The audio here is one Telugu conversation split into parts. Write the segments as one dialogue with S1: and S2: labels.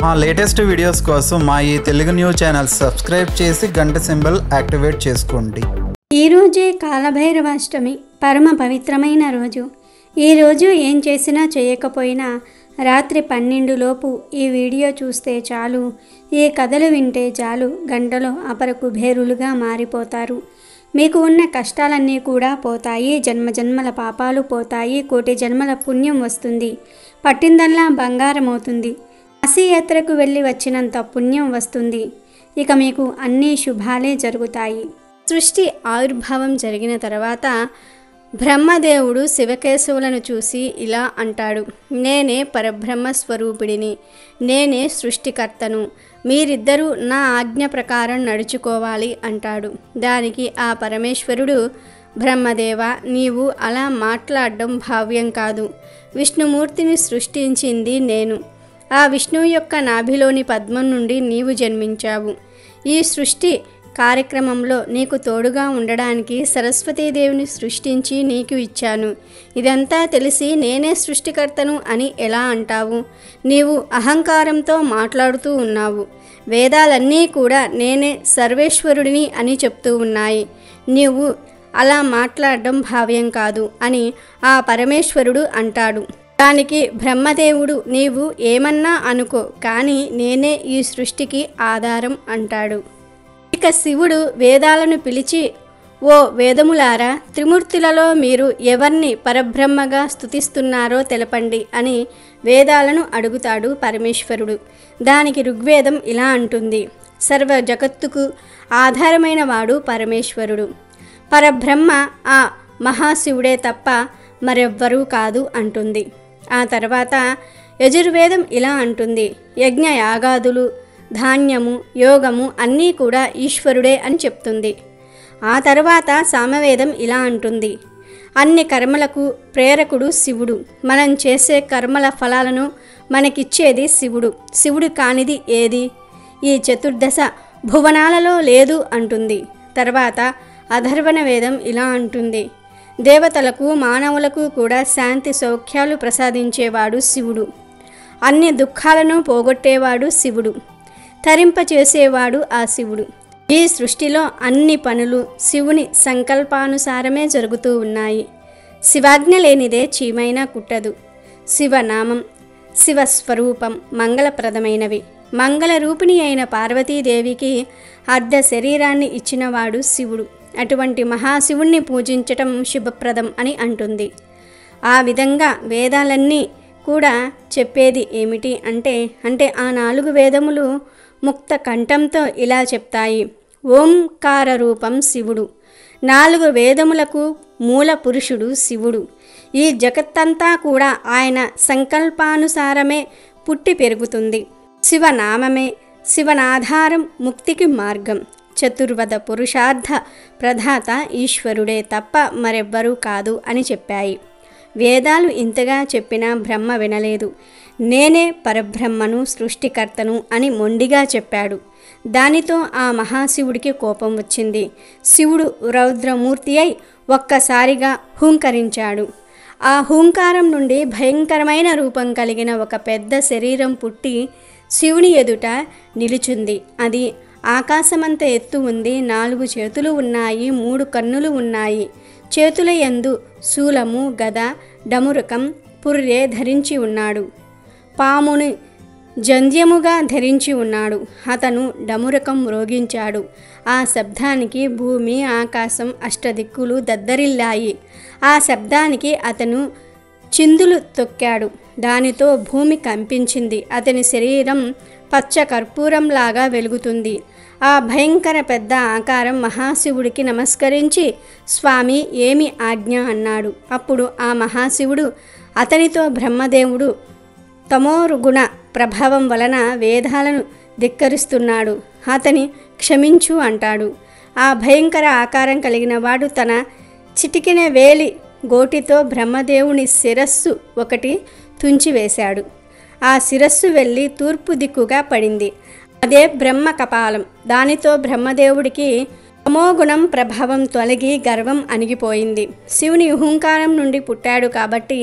S1: మా లేటెస్ట్ వీడియోస్ కోసం మా ఈ తెలుగు న్యూస్ ఛానల్ సబ్స్క్రైబ్ చేసి గంట సింబల్ యాక్టివేట్ చేసుకోండి.
S2: ఈరోజే కాలభైరవాష్టమి, పరమ పవిత్రమైన రోజు. ఈరోజు ఏం చేసినా చేయకపోయినా రాత్రి 12 లోపు ఈ వీడియో చూస్తే చాలు, ఈ కథలు వింటే చాలు, గంటలో అపర కుబేరులుగా మారిపోతారు. మీకు ఉన్న కష్టాలన్నీ కూడా పోతాయి, జన్మజన్మల పాపాలు పోతాయి, కోటి జన్మల పుణ్యం వస్తుంది, పట్టిందల్లా బంగారం అవుతుంది, కాశీయాత్రకు వెళ్ళి వచ్చినంత పుణ్యం వస్తుంది. ఇక మీకు అన్ని శుభాలే జరుగుతాయి. సృష్టి ఆవిర్భావం జరిగిన తర్వాత బ్రహ్మదేవుడు శివకేశవులను చూసి ఇలా అంటాడు, నేనే పరబ్రహ్మ స్వరూపిడిని, నేనే సృష్టికర్తను, మీరిద్దరూ నా ఆజ్ఞ ప్రకారం నడుచుకోవాలి అంటాడు. దానికి ఆ పరమేశ్వరుడు, బ్రహ్మదేవ, నీవు అలా మాట్లాడడం భావ్యం కాదు. విష్ణుమూర్తిని సృష్టించింది నేను. ఆ విష్ణువు యొక్క నాభిలోని పద్మం నుండి నీవు జన్మించావు. ఈ సృష్టి కార్యక్రమంలో నీకు తోడుగా ఉండడానికి సరస్వతీదేవిని సృష్టించి నీకు ఇచ్చాను. ఇదంతా తెలిసి నేనే సృష్టికర్తను అని ఎలా అంటావు? నీవు అహంకారంతో మాట్లాడుతూ ఉన్నావు. వేదాలన్నీ కూడా నేనే సర్వేశ్వరుడిని అని చెప్తూ ఉన్నాయి. నీవు అలా మాట్లాడడం భావ్యం కాదు అని ఆ పరమేశ్వరుడు అంటాడు. దానికి బ్రహ్మదేవుడు, నీవు ఏమన్నా అనుకో, కానీ నేనే ఈ సృష్టికి ఆధారం అంటాడు. ఇక శివుడు వేదాలను పిలిచి, ఓ వేదములారా, త్రిమూర్తులలో మీరు ఎవరిని పరబ్రహ్మగా స్తుతిస్తున్నారో తెలపండి అని వేదాలను అడుగుతాడు పరమేశ్వరుడు. దానికి ఋగ్వేదం ఇలా అంటుంది, సర్వ జగత్తుకు ఆధారమైన వాడు పరమేశ్వరుడు. పరబ్రహ్మ ఆ మహాశివుడే తప్ప మరెవ్వరూ కాదు అంటుంది. ఆ తర్వాత యజుర్వేదం ఇలా అంటుంది, యజ్ఞ యాగాదులు, ధాన్యము, యోగము అన్నీ కూడా ఈశ్వరుడే అని చెప్తుంది. ఆ తర్వాత సామవేదం ఇలా అంటుంది, అన్ని కర్మలకు ప్రేరకుడు శివుడు, మనం చేసే కర్మల ఫలాలను మనకిచ్చేది శివుడు, శివుడు కానిది ఏది ఈ చతుర్దశ భువనాలలో లేదు అంటుంది. తర్వాత అధర్వణ వేదం ఇలా అంటుంది, దేవతలకు మానవులకు కూడా శాంతి సౌఖ్యాలు ప్రసాదించేవాడు శివుడు, అన్ని దుఃఖాలను పోగొట్టేవాడు శివుడు, తరింపచేసేవాడు ఆ శివుడు. ఈ సృష్టిలో అన్ని పనులు శివుని సంకల్పానుసారమే జరుగుతూ ఉన్నాయి. శివాజ్ఞ లేనిదే చీమైనా కుట్టదు. శివనామం, శివస్వరూపం మంగళప్రదమైనవి. మంగళరూపిణి అయిన పార్వతీదేవికి అర్ధ శరీరాన్ని ఇచ్చినవాడు శివుడు. అటువంటి మహాశివుణ్ణి పూజించటం శుభప్రదం అని అంటుంది. ఆ విధంగా వేదాలన్నీ కూడా చెప్పేది ఏమిటి అంటే ఆ 4 వేదములు ముక్త కంఠంతో ఇలా చెప్తాయి, ఓంకార రూపం శివుడు, 4 వేదములకు మూల పురుషుడు శివుడు. ఈ జగత్తంతా కూడా ఆయన సంకల్పానుసారమే పుట్టి పెరుగుతుంది. శివనామమే శివనాధారం, ముక్తికి మార్గం. చతుర్వద పురుషార్థ ప్రధాత ఈశ్వరుడే తప్ప మరెవ్వరూ కాదు అని చెప్పాయి. వేదాలు ఇంతగా చెప్పినా బ్రహ్మ వినలేదు. నేనే పరబ్రహ్మను, సృష్టికర్తను అని మొండిగా చెప్పాడు. దానితో ఆ మహాశివుడికి కోపం వచ్చింది. శివుడు రౌద్రమూర్తి అయి ఒక్కసారిగా హూంకరించాడు. ఆ హూంకారం నుండి భయంకరమైన రూపం కలిగిన ఒక పెద్ద శరీరం పుట్టి శివుని ఎదుట నిలుచుంది. అది ఆకాశమంత ఎత్తు ఉంది, 4 చేతులు ఉన్నాయి, 3 కన్నులు ఉన్నాయి. చేతుల యందు శూలము, గద, డమురకం, పుర్రె ధరించి ఉన్నాడు. పాముని జంధ్యముగా ధరించి ఉన్నాడు. అతను డమురకం మ్రోగించాడు. ఆ శబ్దానికి భూమి, ఆకాశం, అష్టదిక్కులు దద్దరిల్లాయి. ఆ శబ్దానికి అతను చిందులు తొక్కాడు. దానితో భూమి కంపించింది. అతని శరీరం పచ్చ కర్పూరంలాగా వెలుగుతుంది. ఆ భయంకర పెద్ద ఆకారం మహాశివుడికి నమస్కరించి, స్వామి, ఏమి ఆజ్ఞ అన్నాడు. అప్పుడు ఆ మహాశివుడు అతనితో, బ్రహ్మదేవుడు తమోగుణ ప్రభావం వలన వేదాలను ధిక్కరిస్తున్నాడు, అతని క్షమించు అంటాడు. ఆ భయంకర ఆకారం కలిగిన వాడు తన చిటికిన వేలి గోటితో బ్రహ్మదేవుని శిరస్సు ఒకటి తుంచివేశాడు. ఆ శిరస్సు వెళ్ళి తూర్పు దిక్కుగా పడింది. అదే బ్రహ్మ కపాలం. దానితో బ్రహ్మదేవుడికి తమోగుణం ప్రభావం తొలగి గర్వం అణిగిపోయింది. శివుని హుంకారం నుండి పుట్టాడు కాబట్టి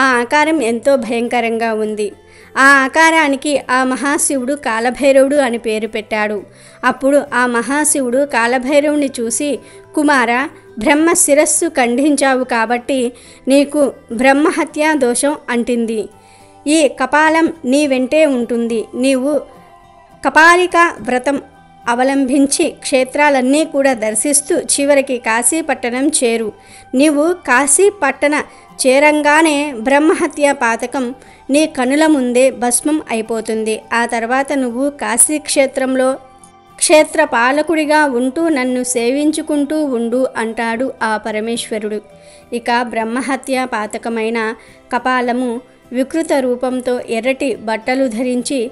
S2: ఆ ఆకారం ఎంతో భయంకరంగా ఉంది. ఆ ఆకారానికి ఆ మహాశివుడు కాలభైరవుడు అని పేరు పెట్టాడు. అప్పుడు ఆ మహాశివుడు కాలభైరవుని చూసి, కుమార, బ్రహ్మ శిరస్సు ఖండించావు కాబట్టి నీకు బ్రహ్మహత్యా దోషం అంటింది. ఈ కపాలం నీ వెంటే ఉంటుంది. నీవు కపాలిక వ్రతం అవలంబించి క్షేత్రాలన్నీ కూడా దర్శిస్తూ చివరికి కాశీపట్టణం చేరు. నీవు కాశీపట్టణ చేరంగానే బ్రహ్మహత్య పాతకం నీ కనుల ముందే భస్మం అయిపోతుంది. ఆ తర్వాత నువ్వు కాశీక్షేత్రంలో క్షేత్రపాలకుడిగా ఉంటూ నన్ను సేవించుకుంటూ ఉండు అంటాడు ఆ పరమేశ్వరుడు. ఇక బ్రహ్మహత్య పాతకమైన కపాలము వికృత రూపంతో ఎర్రటి బట్టలు ధరించి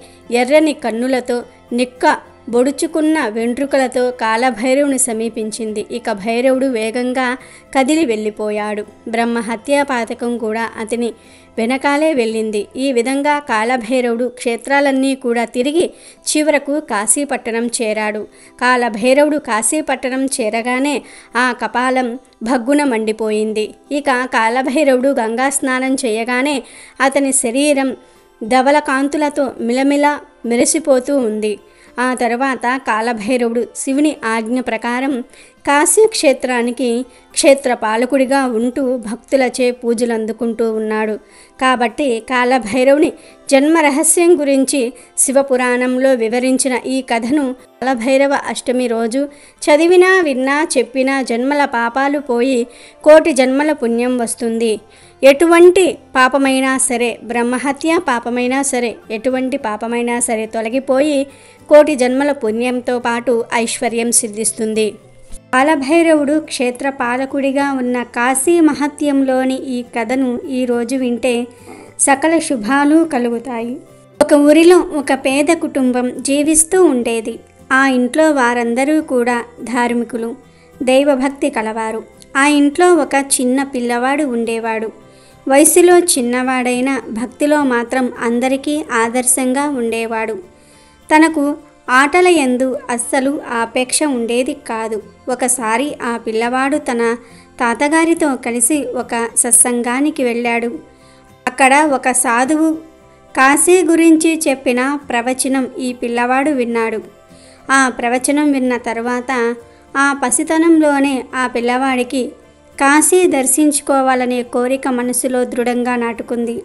S2: ఎర్రని కన్నులతో నిక్క బొడుచుకున్న వెంట్రుకలతో కాలభైరవుని సమీపించింది. ఇక భైరవుడు వేగంగా కదిలి వెళ్ళిపోయాడు. బ్రహ్మహత్యా పాతకం కూడా అతని వెనకాలే వెళ్ళింది. ఈ విధంగా కాలభైరవుడు క్షేత్రాలన్నీ కూడా తిరిగి చివరకు కాశీపట్టణం చేరాడు. కాలభైరవుడు కాశీపట్టణం చేరగానే ఆ కపాలం భగ్గున మండిపోయింది. ఇక కాలభైరవుడు గంగా స్నానం చేయగానే అతని శరీరం ధవల కాంతులతో మిలమిల మెరిసిపోతూ ఉంది. ఆ తర్వాత కాలభైరవుడు శివుని ఆజ్ఞ ప్రకారం కాశీ క్షేత్రానికి క్షేత్రపాలకుడిగా ఉంటూ భక్తులచే పూజలు అందుకుంటూ ఉన్నాడు. కాబట్టి కాలభైరవుని జన్మ రహస్యం గురించి శివపురాణంలో వివరించిన ఈ కథను కాలభైరవ అష్టమి రోజు చదివినా విన్నా చెప్పినా జన్మల పాపాలు పోయి కోటి జన్మల పుణ్యం వస్తుంది. ఎటువంటి పాపమైనా సరే, బ్రహ్మహత్య పాపమైనా సరే, ఎటువంటి పాపమైనా సరే తొలగిపోయి కోటి జన్మల పుణ్యంతో పాటు ఐశ్వర్యం సిద్ధిస్తుంది. కాలభైరవుడు క్షేత్రపాలకుడిగా ఉన్న కాశీ మహత్యంలోని ఈ కథను ఈరోజు వింటే సకల శుభాలు కలుగుతాయి. ఒక ఊరిలో ఒక పేద కుటుంబం జీవిస్తూ ఉండేది. ఆ ఇంట్లో వారందరూ కూడా ధార్మికులు, దైవభక్తి కలవారు. ఆ ఇంట్లో ఒక చిన్న పిల్లవాడు ఉండేవాడు. వయసులో చిన్నవాడైన భక్తిలో మాత్రం అందరికీ ఆదర్శంగా ఉండేవాడు. తనకు ఆటల యందు అస్సలు ఆపేక్ష ఉండేది కాదు. ఒకసారి ఆ పిల్లవాడు తన తాతగారితో కలిసి ఒక సత్సంగానికి వెళ్ళాడు. అక్కడ ఒక సాధువు కాశీ గురించి చెప్పిన ప్రవచనం ఈ పిల్లవాడు విన్నాడు. ఆ ప్రవచనం విన్న తర్వాత ఆ పసితనంలోనే ఆ పిల్లవాడికి కాశీ దర్శించుకోవాలనే కోరిక మనసులో దృఢంగా నాటుకుంది.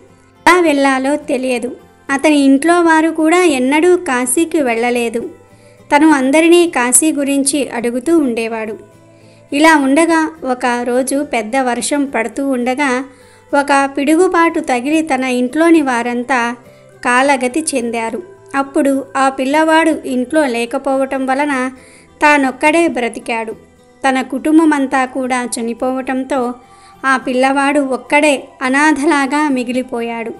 S2: ఎలా వెళ్ళాలో తెలియదు. అతని ఇంట్లో వారు కూడా ఎన్నడూ కాశీకి వెళ్ళలేదు. తను అందరినీ కాశీ గురించి అడుగుతూ ఉండేవాడు. ఇలా ఉండగా ఒక రోజు పెద్ద వర్షం పడుతూ ఉండగా ఒక పిడుగుపాటు తగిలి తన ఇంట్లోని వారంతా కాలగతి చెందారు. అప్పుడు ఆ పిల్లవాడు ఇంట్లో లేకపోవటం వలన తానొక్కడే బ్రతికాడు. తన కుటుంబమంతా కూడా చనిపోవటంతో ఆ పిల్లవాడు ఒక్కడే అనాథలాగా మిగిలిపోయాడు.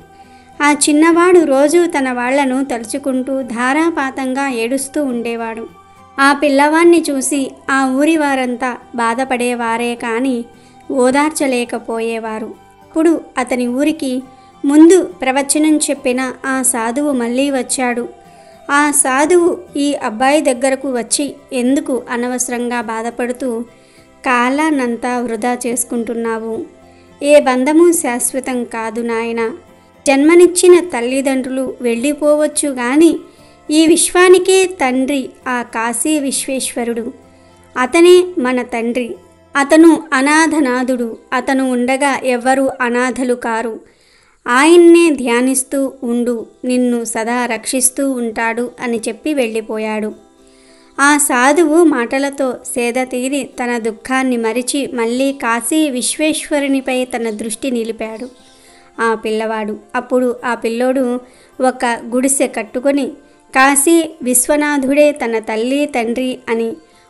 S2: ఆ చిన్నవాడు రోజు తన వాళ్లను తలుచుకుంటూ ధారాపాతంగా ఏడుస్తూ ఉండేవాడు. ఆ పిల్లవాణ్ణి చూసి ఆ ఊరి వారంతా బాధపడేవారే కానీ ఓదార్చలేకపోయేవారు. అప్పుడు అతని ఊరికి ముందు ప్రవచనం చెప్పిన ఆ సాధువు మళ్ళీ వచ్చాడు. ఆ సాధువు ఈ అబ్బాయి దగ్గరకు వచ్చి ఎందుకు అనవసరంగా బాధపడుతూ కాలాన్నంతా వృధా చేసుకుంటున్నావు? ఏ బంధము శాశ్వతం కాదు నాయన. జన్మనిచ్చిన తల్లిదండ్రులు వెళ్ళిపోవచ్చు కానీ ఈ విశ్వానికే తండ్రి ఆ కాశీ విశ్వేశ్వరుడు. అతనే మన తండ్రి. అతను అనాథనాథుడు. అతను ఉండగా ఎవ్వరూ అనాథలు కారు. ఆయన్నే ధ్యానిస్తూ ఉండు, నిన్ను సదా రక్షిస్తూ ఉంటాడు అని చెప్పి వెళ్ళిపోయాడు. ఆ సాధువు మాటలతో సేద తీరి తన దుఃఖాన్ని మరిచి మళ్ళీ కాశీ విశ్వేశ్వరునిపై తన దృష్టి నిలిపాడు ఆ పిల్లవాడు. అప్పుడు ఆ పిల్లోడు ఒక గుడిసె కట్టుకొని కాశీ విశ్వనాథుడే తన తల్లి తండ్రి అని,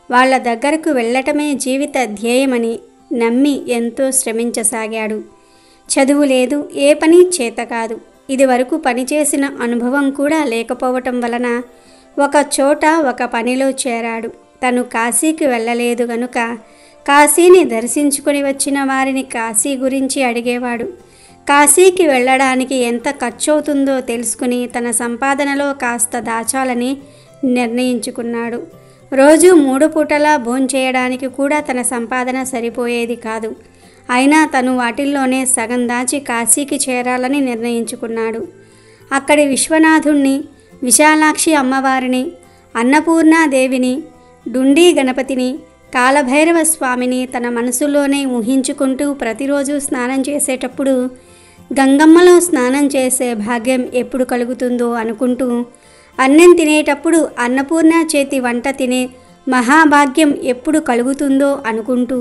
S2: వాళ్ళ దగ్గరకు వెళ్ళటమే జీవిత ధ్యేయమని నమ్మి ఎంతో శ్రమించసాగాడు. చదువు లేదు, ఏ పని చేత కాదు. ఇది వరకు పనిచేసిన అనుభవం కూడా లేకపోవటం వలన ఒక చోట ఒక పనిలో చేరాడు. తను కాశీకి వెళ్ళలేదు గనుక కాశీని దర్శించుకొని వచ్చిన వారిని కాశీ గురించి అడిగేవాడు. కాశీకి వెళ్ళడానికి ఎంత ఖర్చవుతుందో తెలుసుకుని తన సంపాదనలో కాస్త దాచాలని నిర్ణయించుకున్నాడు. రోజు 3 పూటలా భోంచేయడానికి కూడా తన సంపాదన సరిపోయేది కాదు. అయినా తను వాటిల్లోనే సగం దాచి కాశీకి చేరాలని నిర్ణయించుకున్నాడు. అక్కడి విశ్వనాథుణ్ణి, విశాలాక్షి అమ్మవారిని, అన్నపూర్ణాదేవిని, డుండీ గణపతిని, కాలభైరవ స్వామిని తన మనసులోనే ఊహించుకుంటూ ప్రతిరోజు స్నానం చేసేటప్పుడు గంగమ్మలో స్నానం చేసే భాగ్యం ఎప్పుడు కలుగుతుందో అనుకుంటూ, అన్నం తినేటప్పుడు అన్నపూర్ణ చేతి వంట తినే మహాభాగ్యం ఎప్పుడు కలుగుతుందో అనుకుంటూ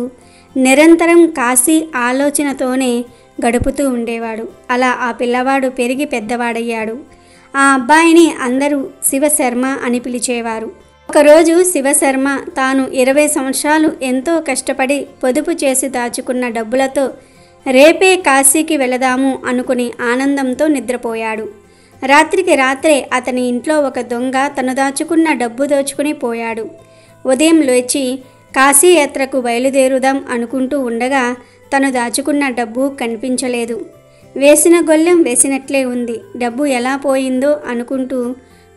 S2: నిరంతరం కాశీ ఆలోచనతోనే గడుపుతూ ఉండేవాడు. అలా ఆ పిల్లవాడు పెరిగి పెద్దవాడయ్యాడు. ఆ అబ్బాయిని అందరూ శివశర్మ అని పిలిచేవారు. ఒకరోజు శివశర్మ తాను 20 సంవత్సరాలు ఎంతో కష్టపడి పొదుపు చేసి దాచుకున్న డబ్బులతో రేపే కాశీకి వెళదాము అనుకుని ఆనందంతో నిద్రపోయాడు. రాత్రికి రాత్రే అతని ఇంట్లో ఒక దొంగ తను దాచుకున్న డబ్బు దోచుకుని పోయాడు. ఉదయం లేచి కాశీయాత్రకు బయలుదేరుదాం అనుకుంటూ ఉండగా తను దాచుకున్న డబ్బు కనిపించలేదు. వేసిన గొల్లెం వేసినట్లే ఉంది. డబ్బు ఎలా పోయిందో అనుకుంటూ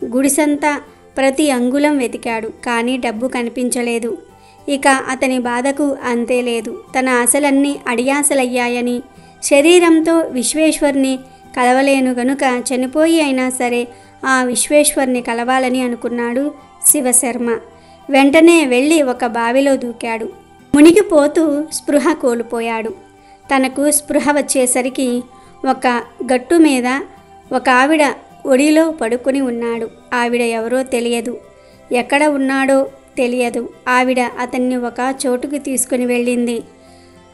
S2: గుడిసంతా ప్రతి అంగుళం వెతికాడు. కానీ డబ్బు కనిపించలేదు. ఇక అతని బాధకు అంతే లేదు. తన ఆశలన్నీ అడియాసలయ్యాయని, శరీరంతో విశ్వేశ్వర్ని కలవలేను గనుక చనిపోయి అయినా సరే ఆ విశ్వేశ్వర్ని కలవాలని అనుకున్నాడు శివశర్మ. వెంటనే వెళ్ళి ఒక బావిలో దూకాడు. మునిగిపోతూ స్పృహ కోల్పోయాడు. తనకు స్పృహ వచ్చేసరికి ఒక గట్టు మీద ఒక ఆవిడ ఒడిలో పడుకుని ఉన్నాడు. ఆవిడ ఎవరో తెలియదు, ఎక్కడ ఉన్నాడో తెలియదు. ఆవిడ అతన్ని ఒక చోటుకు తీసుకుని వెళ్ళింది.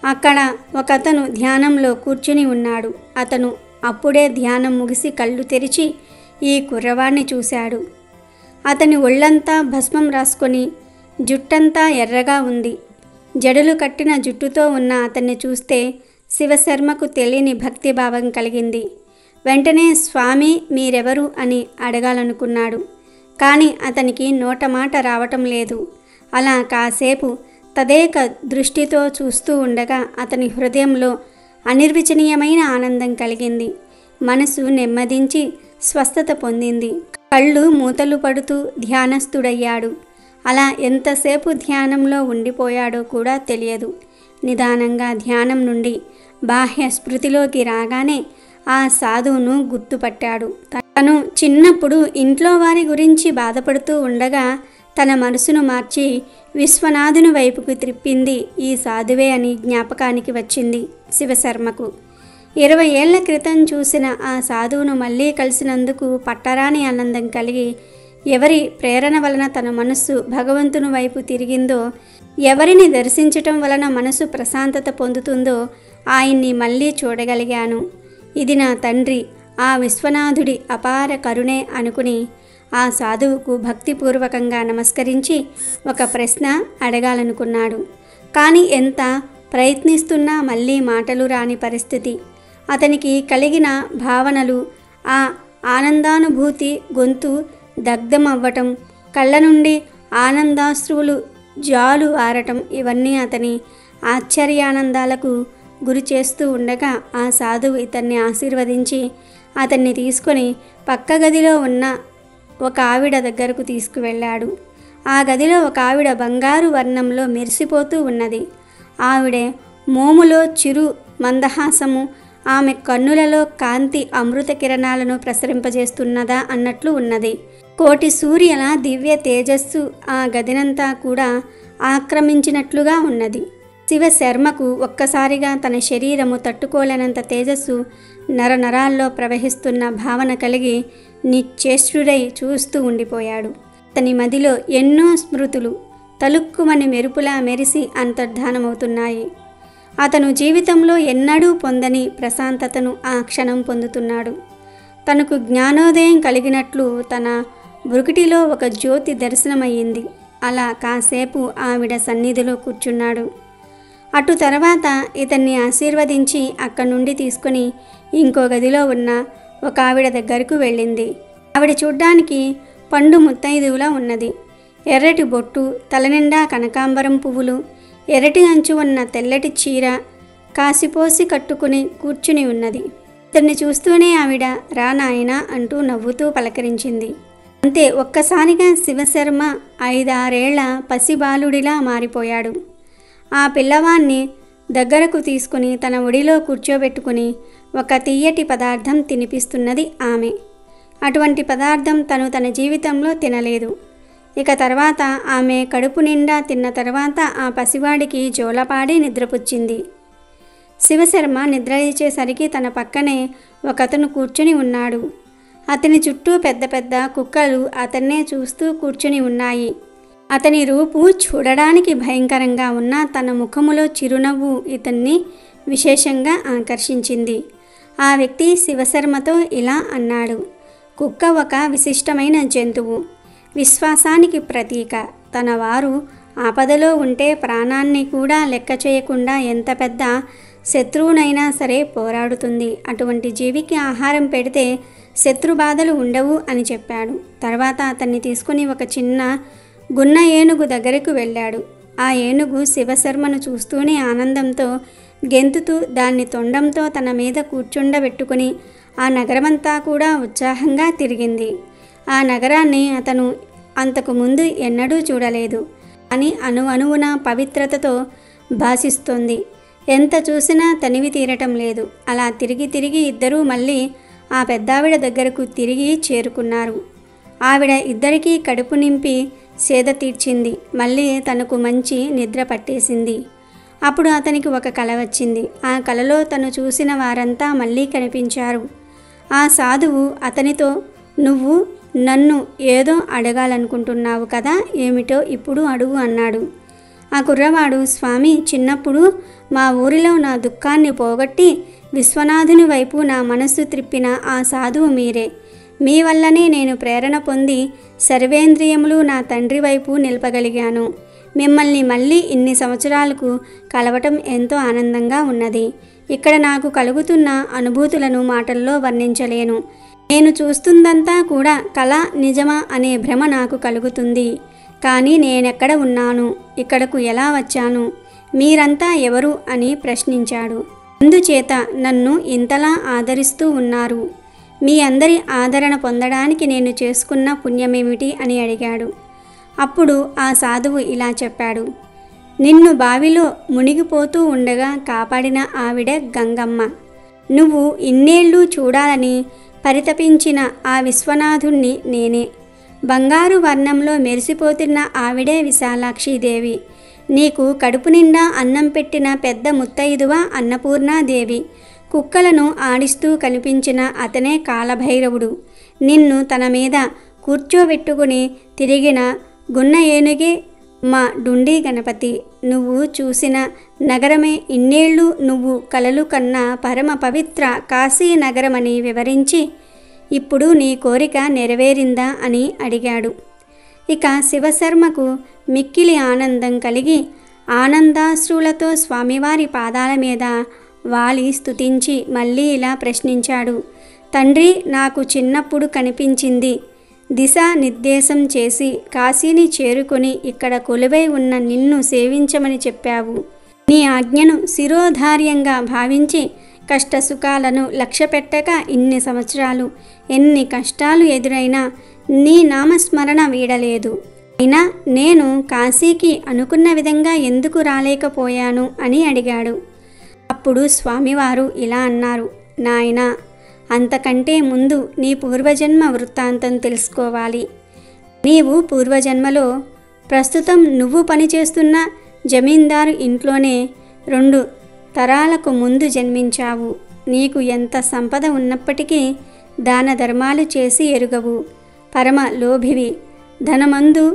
S2: అక్కడ ఒకతను ధ్యానంలో కూర్చుని ఉన్నాడు. అతను అప్పుడే ధ్యానం ముగిసి కళ్ళు తెరిచి ఈ కుర్రవాణ్ణి చూశాడు. అతని ఒళ్ళంతా భస్మం రాసుకొని జుట్టంతా ఎర్రగా ఉంది. జడలు కట్టిన జుట్టుతో ఉన్న అతన్ని చూస్తే శివశర్మకు తెలియని భక్తిభావం కలిగింది. వెంటనే స్వామి మీరెవరు అని అడగాలనుకున్నాడు. కానీ అతనికి నోట మాట రావటం లేదు. అలా కాసేపు తదేక దృష్టితో చూస్తూ ఉండగా అతని హృదయంలో అనిర్వచనీయమైన ఆనందం కలిగింది. మనసు నెమ్మదించి స్వస్థత పొందింది. కళ్ళు మూతలు పడుతూ ధ్యానస్థుడయ్యాడు. అలా ఎంతసేపు ధ్యానంలో ఉండిపోయాడో కూడా తెలియదు. నిదానంగా ధ్యానం నుండి బాహ్య స్మృతిలోకి రాగానే ఆ సాధువును గుర్తుపట్టాడు. తను చిన్నప్పుడు ఇంట్లో వారి గురించి బాధపడుతూ ఉండగా తన మనసును మార్చి విశ్వనాథుని వైపుకు త్రిప్పింది ఈ సాధువే అని జ్ఞాపకానికి వచ్చింది శివశర్మకు. 20 ఏళ్ల క్రితం చూసిన ఆ సాధువును మళ్ళీ కలిసినందుకు పట్టరాని ఆనందం కలిగి, ఎవరి ప్రేరణ వలన తన మనస్సు భగవంతుని వైపు తిరిగిందో, ఎవరిని దర్శించటం వలన మనసు ప్రశాంతత పొందుతుందో ఆయన్ని మళ్ళీ చూడగలిగాను. ఇది నా తండ్రి, ఆ విశ్వనాథుడి అపార కరుణే అనుకుని ఆ సాధువుకు భక్తిపూర్వకంగా నమస్కరించి ఒక ప్రశ్న అడగాలనుకున్నాడు. కానీ ఎంత ప్రయత్నిస్తున్నా మళ్ళీ మాటలు రాని పరిస్థితి. అతనికి కలిగిన భావనలు, ఆ ఆనందానుభూతి, గొంతు దగ్ధమవ్వటం, కళ్ళ నుండి ఆనందాశ్రువులు జాలు ఆరటం, ఇవన్నీ అతని ఆశ్చర్యానందాలకు గురి చేస్తూ ఉండగా ఆ సాధువు ఇతన్ని ఆశీర్వదించి అతన్ని తీసుకొని పక్క గదిలో ఉన్న ఒక ఆవిడ దగ్గరకు తీసుకువెళ్ళాడు. ఆ గదిలో ఒక ఆవిడ బంగారు వర్ణంలో మెరిసిపోతూ ఉన్నది. ఆవిడే మోములో చిరు మందహాసము, ఆమె కన్నులలో కాంతి అమృత కిరణాలను ప్రసరింపజేస్తున్నదా అన్నట్లు ఉన్నది. కోటి సూర్యుల దివ్య తేజస్సు ఆ గదినంతా కూడా ఆక్రమించినట్లుగా ఉన్నది. శివశర్మకు ఒక్కసారిగా తన శరీరము తట్టుకోలేనంత తేజస్సు నరనరాల్లో ప్రవహిస్తున్న భావన కలిగి నిశ్చేష్టుడై చూస్తూ ఉండిపోయాడు. అతని మదిలో ఎన్నో స్మృతులు తలుక్కుమని మెరుపులా మెరిసి అంతర్ధానమవుతున్నాయి. అతను జీవితంలో ఎన్నడూ పొందని ప్రశాంతతను ఆ క్షణం పొందుతున్నాడు. తనకు జ్ఞానోదయం కలిగినట్లు తన బురుకిటిలో ఒక జ్యోతి దర్శనమయ్యింది. అలా కాసేపు ఆవిడ సన్నిధిలో కూర్చున్నాడు. అటు తర్వాత ఇతన్ని ఆశీర్వదించి అక్కడి నుండి తీసుకుని ఇంకో గదిలో ఉన్న ఒక ఆవిడ దగ్గరకు వెళ్ళింది. ఆవిడ చూడ్డానికి పండు ముత్తైదువులా ఉన్నది. ఎర్రటి బొట్టు, తలనిండా కనకాంబరం పువ్వులు, ఎర్రటి అంచు ఉన్న తెల్లటి చీర కాసిపోసి కట్టుకుని కూర్చుని ఉన్నది. ఇతన్ని చూస్తూనే ఆవిడ రా నాయనా అంటూ నవ్వుతూ పలకరించింది. అంతే, ఒక్కసారిగా శివశర్మ 5-6 ఏళ్ల పసిబాలుడిలా మారిపోయాడు. ఆ పిల్లవాణ్ణి దగ్గరకు తీసుకుని తన ఒడిలో కూర్చోబెట్టుకుని ఒక తీయటి పదార్థం తినిపిస్తున్నది ఆమె. అటువంటి పదార్థం తన జీవితంలో తినలేదు. ఇక తర్వాత ఆమె కడుపు నిండా తిన్న తర్వాత ఆ పసివాడికి జోలపాడి నిద్రపుచ్చింది. శివశర్మ నిద్రలేచేసరికి తన పక్కనే ఒకతను కూర్చుని ఉన్నాడు. అతని చుట్టూ పెద్ద పెద్ద కుక్కలు అతన్నే చూస్తూ కూర్చుని ఉన్నాయి. అతని రూపు చూడడానికి భయంకరంగా ఉన్న తన ముఖములో చిరునవ్వు ఇతన్ని విశేషంగా ఆకర్షించింది. ఆ వ్యక్తి శివశర్మతో ఇలా అన్నాడు: కుక్క ఒక విశిష్టమైన జంతువు, విశ్వాసానికి ప్రతీక. తన వారు ఆపదలో ఉంటే ప్రాణాన్ని కూడా లెక్క చేయకుండా ఎంత పెద్ద శత్రువునైనా సరే పోరాడుతుంది. అటువంటి జీవికి ఆహారం పెడితే శత్రుబాధలు ఉండవు అని చెప్పాడు. తర్వాత అతన్ని తీసుకుని ఒక చిన్న గున్న ఏనుగు దగ్గరకు వెళ్ళాడు. ఆ ఏనుగు శివశర్మను చూస్తూనే ఆనందంతో గెంతుతూ దాన్ని తొండంతో తన మీద కూర్చుండబెట్టుకుని ఆ నగరమంతా కూడా ఉత్సాహంగా తిరిగింది. ఆ నగరాన్ని అతను అంతకు ముందు ఎన్నడూ చూడలేదు. అని అణువున పవిత్రతతో భాసిస్తోంది. ఎంత చూసినా తనివి తీరటం లేదు. అలా తిరిగి ఇద్దరూ మళ్ళీ ఆ పెద్దావిడ దగ్గరకు తిరిగి చేరుకున్నారు. ఆవిడ ఇద్దరికీ కడుపు నింపి సేద తీర్చింది. మళ్ళీ తనకు మంచి నిద్ర పట్టేసింది. అప్పుడు అతనికి ఒక కల వచ్చింది. ఆ కలలో తను చూసిన వారంతా మళ్ళీ కనిపించారు. ఆ సాధువు అతనితో, నువ్వు నన్ను ఏదో అడగాలనుకుంటున్నావు కదా, ఏమిటో ఇప్పుడు అడుగు అన్నాడు. ఆ కుర్రవాడు, స్వామి, చిన్నప్పుడు మా ఊరిలో నా దుఃఖాన్ని పోగొట్టి విశ్వనాథుని వైపు నా మనస్సు త్రిప్పిన ఆ సాధువు మీరే. మీ వల్లనే నేను ప్రేరణ పొంది సర్వేంద్రియములు నా తండ్రి వైపు నిలపగలిగాను. మిమ్మల్ని మళ్ళీ ఇన్ని సంవత్సరాలకు కలవటం ఎంతో ఆనందంగా ఉన్నది. ఇక్కడ నాకు కలుగుతున్న అనుభూతులను మాటల్లో వర్ణించలేను. నేను చూస్తుందంతా కూడా కళ నిజమా అనే భ్రమ నాకు కలుగుతుంది. కానీ నేనెక్కడ ఉన్నాను, ఇక్కడకు ఎలా వచ్చాను, మీరంతా ఎవరు అని ప్రశ్నించాడు. అందుచేత నన్ను ఇంతలా ఆదరిస్తూ ఉన్నారు. మీ అందరి ఆదరణ పొందడానికి నేను చేసుకున్న పుణ్యమేమిటి అని అడిగాడు. అప్పుడు ఆ సాధువు ఇలా చెప్పాడు: నిన్ను బావిలో మునిగిపోతూ ఉండగా కాపాడిన ఆవిడ గంగమ్మ. నువ్వు ఇన్నేళ్ళు చూడాలని పరితపించిన ఆ విశ్వనాథుణ్ణి నేనే. బంగారు వర్ణంలో మెరిసిపోతున్న ఆవిడే విశాలాక్షీదేవి. నీకు కడుపు నిండా అన్నం పెట్టిన పెద్ద ముత్తైదువ అన్నపూర్ణాదేవి. కుక్కలను ఆడిస్తూ కనిపించిన అతనే కాలభైరవుడు. నిన్ను తన మీద కూర్చోబెట్టుకుని తిరిగిన గున్న ఏనుగే మా డుండి గణపతి. నువ్వు చూసిన నగరమే ఇన్నేళ్ళు నువ్వు కలలు కన్న పరమ పవిత్ర కాశీ నగరమని వివరించి, ఇప్పుడు నీ కోరిక నెరవేరిందా అని అడిగాడు. ఇక శివశర్మకు మిక్కిలి ఆనందం కలిగి ఆనందాశ్రులతో స్వామివారి పాదాల మీద వాలి స్తుతించి మళ్ళీ ఇలా ప్రశ్నించాడు: తండ్రి, నాకు చిన్నప్పుడు కనిపించింది. దిశా నిర్దేశం చేసి కాశీని చేరుకొని ఇక్కడ కొలువై ఉన్న నిన్ను సేవించమని చెప్పావు. నీ ఆజ్ఞను శిరోధార్యంగా భావించి కష్టసుఖాలను లక్ష్యపెట్టక ఇన్ని సంవత్సరాలు ఎన్ని కష్టాలు ఎదురైనా నీ నామస్మరణ వీడలేదు. అయినా నేను కాశీకి అనుకున్న విధంగా ఎందుకు రాలేకపోయాను అని అడిగాడు. అప్పుడు స్వామివారు ఇలా అన్నారు: నాయనా, అంతకంటే ముందు నీ పూర్వజన్మ వృత్తాంతం తెలుసుకోవాలి. నీవు పూర్వజన్మలో ప్రస్తుతం నువ్వు పనిచేస్తున్న జమీందారు ఇంట్లోనే 2 తరాలకు ముందు జన్మించావు. నీకు ఎంత సంపద ఉన్నప్పటికీ దాన ధర్మాలు చేసి ఎరుగవు. పరమ లోభివి. ధనమందు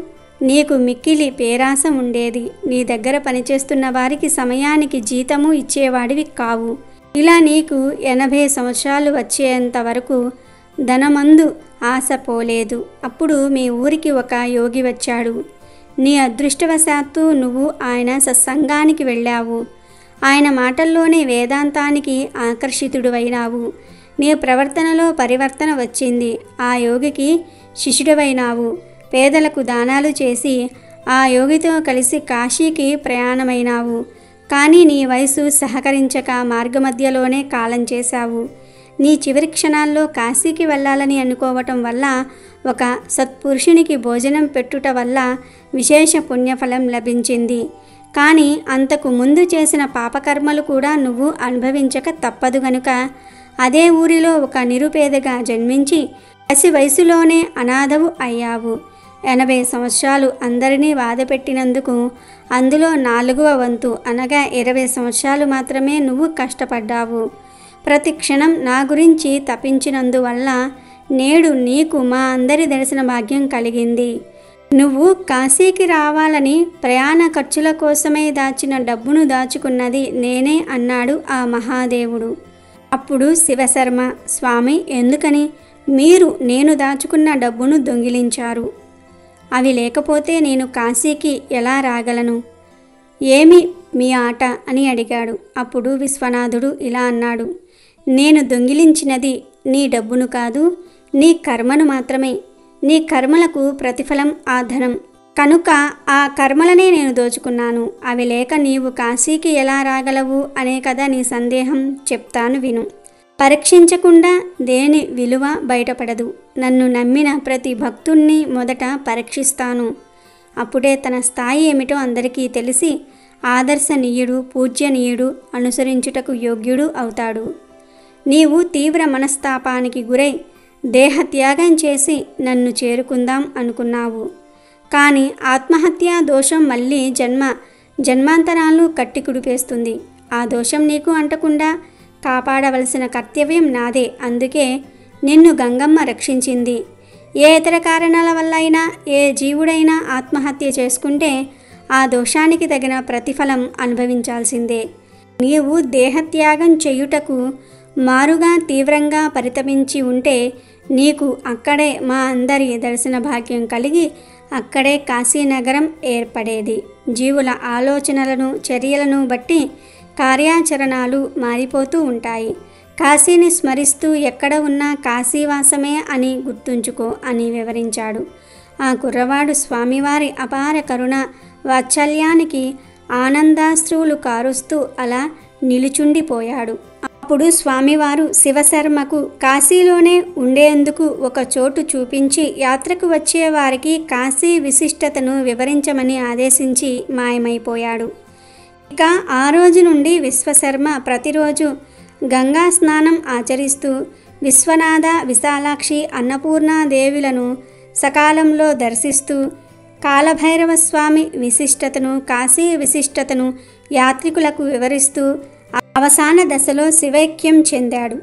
S2: నీకు మిక్కిలి పేరాస ఉండేది. నీ దగ్గర పనిచేస్తున్న వారికి సమయానికి జీతము ఇచ్చేవాడివి కావు. ఇలా నీకు 80 సంవత్సరాలు వచ్చేంత వరకు ధనమందు ఆశ పోలేదు. అప్పుడు మీ ఊరికి ఒక యోగి వచ్చాడు. నీ అదృష్టవశాత్తు నువ్వు ఆయన సత్సంగానికి వెళ్ళావు. ఆయన మాటల్లోనే వేదాంతానికి ఆకర్షితుడివైనావు. నీ ప్రవర్తనలో పరివర్తన వచ్చింది. ఆ యోగికి శిష్యుడివైనావు. పేదలకు దానాలు చేసి ఆ యోగితో కలిసి కాశీకి ప్రయాణమైనావు. కానీ నీ వయసు సహకరించక మార్గమధ్యలోనే కాలం చేశావు. నీ చివరి క్షణాల్లో కాశీకి వెళ్ళాలని అనుకోవటం వల్ల, ఒక సత్పురుషునికి భోజనం పెట్టుట వల్ల విశేష పుణ్యఫలం లభించింది. కానీ అంతకు ముందు చేసిన పాపకర్మలు కూడా నువ్వు అనుభవించక తప్పదు గనుక అదే ఊరిలో ఒక నిరుపేదగా జన్మించి వయసులోనే అనాథవు అయ్యావు. 80 సంవత్సరాలు అందరినీ బాధపెట్టినందుకు అందులో 4వ వంతు అనగా 20 సంవత్సరాలు మాత్రమే నువ్వు కష్టపడ్డావు. ప్రతి క్షణం నా గురించి తపించినందువల్ల నేడు నీకు మా అందరి దర్శన భాగ్యం కలిగింది. నువ్వు కాశీకి రావాలని ప్రయాణ ఖర్చుల కోసమే దాచిన డబ్బును దాచుకున్నది నేనే అన్నాడు ఆ మహాదేవుడు. అప్పుడు శివశర్మ, స్వామి, ఎందుకని మీరు నేను దాచుకున్న డబ్బును దొంగిలించారు? అవి లేకపోతే నేను కాశీకి ఎలా రాగలను? ఏమి మీ ఆట అని అడిగాడు. అప్పుడు విశ్వనాథుడు ఇలా అన్నాడు, నేను దొంగిలించినది నీ డబ్బును కాదు, నీ కర్మను మాత్రమే. నీ కర్మలకు ప్రతిఫలం ఆ ధనం కనుక ఆ కర్మలనే నేను దోచుకున్నాను. అవి లేక నీవు కాశీకి ఎలా రాగలవు అనే కదా నీ సందేహం. చెప్తాను విను. పరీక్షించకుండా దేని విలువ బయటపడదు. నన్ను నమ్మిన ప్రతి భక్తుణ్ణి మొదట పరీక్షిస్తాను. అప్పుడే తన స్థాయి ఏమిటో అందరికీ తెలిసి ఆదర్శనీయుడు, పూజ్యనీయుడు, అనుసరించుటకు యోగ్యుడు అవుతాడు. నీవు తీవ్ర మనస్తాపానికి గురై దేహత్యాగం చేసి నన్ను చేరుకుందాం అనుకున్నావు. కానీ ఆత్మహత్యా దోషం మళ్ళీ జన్మాంతరాలు కట్టి కుడిపేస్తుంది. ఆ దోషం నీకు అంటకుండా కాపాడవలసిన కర్తవ్యం నాదే. అందుకే నిన్ను గంగమ్మ రక్షించింది. ఏ ఇతర కారణాల వల్ల అయినా ఏ జీవుడైనా ఆత్మహత్య చేసుకుంటే ఆ దోషానికి తగిన ప్రతిఫలం అనుభవించాల్సిందే. నీవు దేహత్యాగం చేయుటకు మారుగా తీవ్రంగా పరితపించి ఉంటే నీకు అక్కడే మా అందరి దర్శన భాగ్యం కలిగి అక్కడే కాశీనగరం ఏర్పడేది. జీవుల ఆలోచనలను, చర్యలను బట్టి కార్యాచరణాలు మారిపోతూ ఉంటాయి. కాశీని స్మరిస్తూ ఎక్కడ ఉన్నా కాశీవాసమే అని గుర్తుంచుకో అని వివరించాడు. ఆ కుర్రవాడు స్వామివారి అపార కరుణ వాత్సల్యానికి ఆనందాశ్రువులు కారుస్తూ అలా నిలుచుండిపోయాడు. అప్పుడు స్వామివారు శివశర్మకు కాశీలోనే ఉండేందుకు ఒక చోటు చూపించి యాత్రకు వచ్చే వారికి కాశీ విశిష్టతను వివరించమని ఆదేశించి మాయమైపోయాడు. ఇక ఆ రోజు నుండి విశ్వశర్మ ప్రతిరోజు గంగా స్నానం ఆచరిస్తూ విశ్వనాథ, విశాలాక్షి, అన్నపూర్ణాదేవులను సకాలంలో దర్శిస్తూ కాలభైరవ స్వామి విశిష్టతను, కాశీ విశిష్టతను యాత్రికులకు వివరిస్తూ అవసాన దశలో శివైక్యం చెందాడు.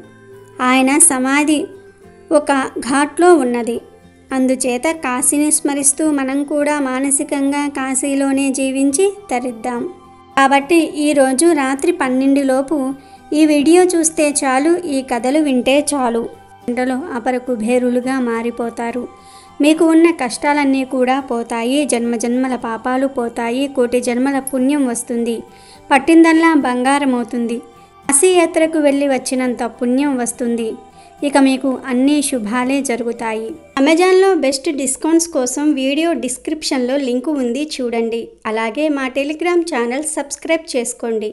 S2: ఆయన సమాధి ఒక ఘాట్లో ఉన్నది. అందుచేత కాశీని స్మరిస్తూ మనం కూడా మానసికంగా కాశీలోనే జీవించి తరిద్దాం. కాబట్టి ఈరోజు రాత్రి 12 లోపు ఈ వీడియో చూస్తే చాలు, ఈ కథలు వింటే చాలు. గంటలో అపర కుబేరులుగా మారిపోతారు. మీకు ఉన్న కష్టాలన్నీ కూడా పోతాయి. జన్మజన్మల పాపాలు పోతాయి. కోటి జన్మల పుణ్యం వస్తుంది. పట్టిందల్లా బంగారం అవుతుంది. కాశీ యాత్రకు వెళ్ళి వచ్చినంత పుణ్యం వస్తుంది. ఇక మీకు అన్ని శుభాలే జరుగుతాయి. అమెజాన్లో బెస్ట్ డిస్కౌంట్స్ కోసం వీడియో డిస్క్రిప్షన్లో లింకు ఉంది, చూడండి. అలాగే మా టెలిగ్రామ్ ఛానల్ సబ్స్క్రైబ్ చేసుకోండి.